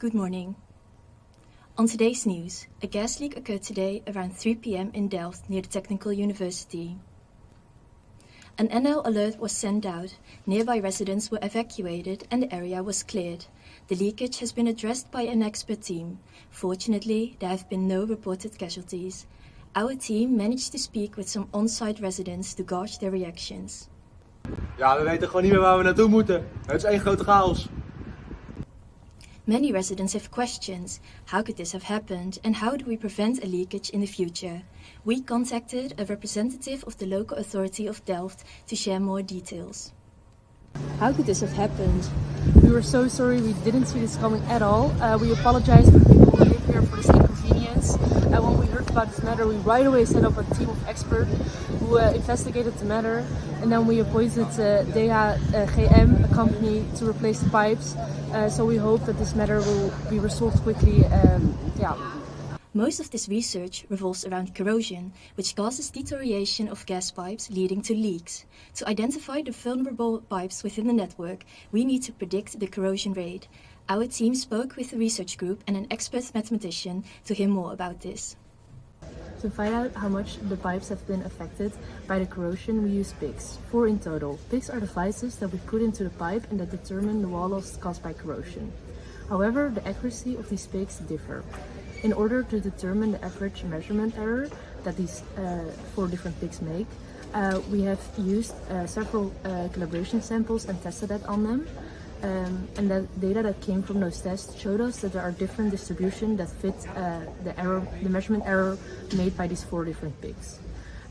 Good morning. On today's news, a gas leak occurred today around 3 p.m. in Delft near the Technical University. An NL alert was sent out, nearby residents were evacuated and the area was cleared. The leakage has been addressed by an expert team. Fortunately, there have been no reported casualties. Our team managed to speak with some on-site residents to gauge their reactions. Ja, we weten gewoon niet meer waar we naartoe moeten. Het is één grote chaos. Many residents have questions. How could this have happened and how do we prevent a leakage in the future? We contacted a representative of the local authority of Delft to share more details. How could this have happened? We were so sorry, we didn't see this coming at all. We apologize for the people who live here for this inconvenience. When we heard about this matter, we right away set up a team of experts who investigated the matter, and then we appointed DHGM, a company, to replace the pipes. So we hope that this matter will be resolved quickly. Most of this research revolves around corrosion, which causes deterioration of gas pipes leading to leaks. To identify the vulnerable pipes within the network, we need to predict the corrosion rate. Our team spoke with the research group and an expert mathematician to hear more about this. To find out how much the pipes have been affected by the corrosion, we use PICs, 4 in total. PICs are devices that we put into the pipe and that determine the wall loss caused by corrosion. However, the accuracy of these PICs differ. In order to determine the average measurement error that these 4 different PICs make, we have used several calibration samples and tested that on them. And the data that came from those tests showed us that there are different distributions that fit the measurement error made by these 4 different PICs.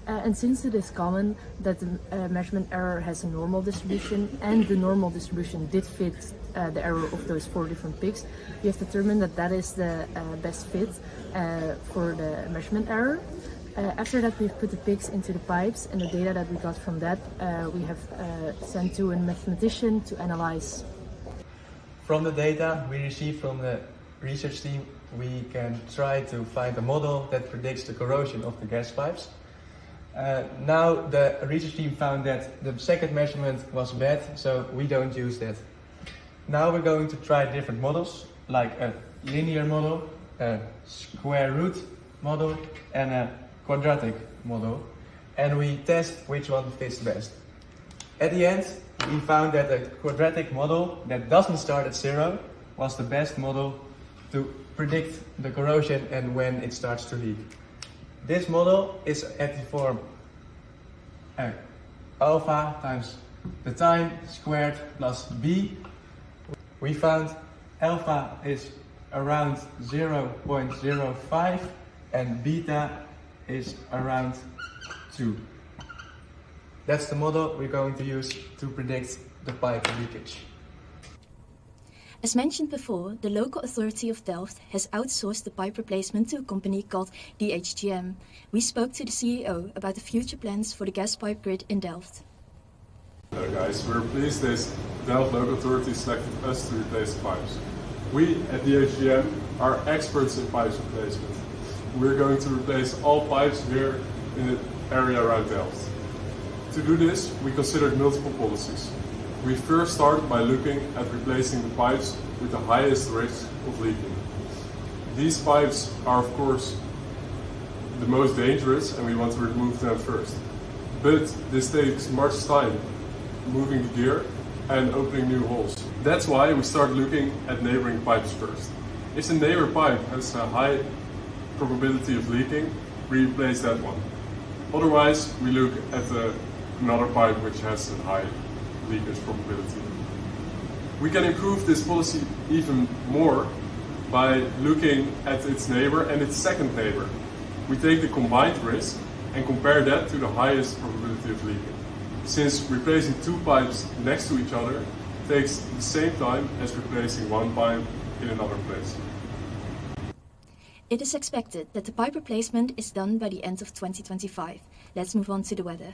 And since it is common that the measurement error has a normal distribution and the normal distribution did fit the error of those 4 different PICs, we have determined that that is the best fit for the measurement error. After that, we've put the PICs into the pipes, and the data that we got from that we have sent to a mathematician to analyze. From the data we received from the research team, we can try to find a model that predicts the corrosion of the gas pipes. Now the research team found that the second measurement was bad, so we don't use that. Now we're going to try different models, like a linear model, a square root model, and a quadratic model, and we test which one fits best. At the end, we found that a quadratic model that doesn't start at 0 was the best model to predict the corrosion and when it starts to leak. This model is at the form alpha times the time squared plus b. We found alpha is around 0.05 and beta is around 2. That's the model we're going to use to predict the pipe leakage. As mentioned before, the local authority of Delft has outsourced the pipe replacement to a company called DHGM. We spoke to the CEO about the future plans for the gas pipe grid in Delft. Hello guys, we're pleased that Delft local authority selected us to replace the pipes. We at DHGM are experts in pipes replacement. We're going to replace all pipes here in the area around Delft. To do this, we considered multiple policies. We first started by looking at replacing the pipes with the highest risk of leaking. These pipes are of course the most dangerous and we want to remove them first. But this takes much time, moving the gear and opening new holes. That's why we started looking at neighboring pipes first. If the neighbor pipe has a high probability of leaking, we replace that one. Otherwise, we look at another pipe which has a high leakage probability. We can improve this policy even more by looking at its neighbor and its second neighbor. We take the combined risk and compare that to the highest probability of leaking. Since replacing 2 pipes next to each other takes the same time as replacing 1 pipe in another place. It is expected that the pipe replacement is done by the end of 2025. Let's move on to the weather.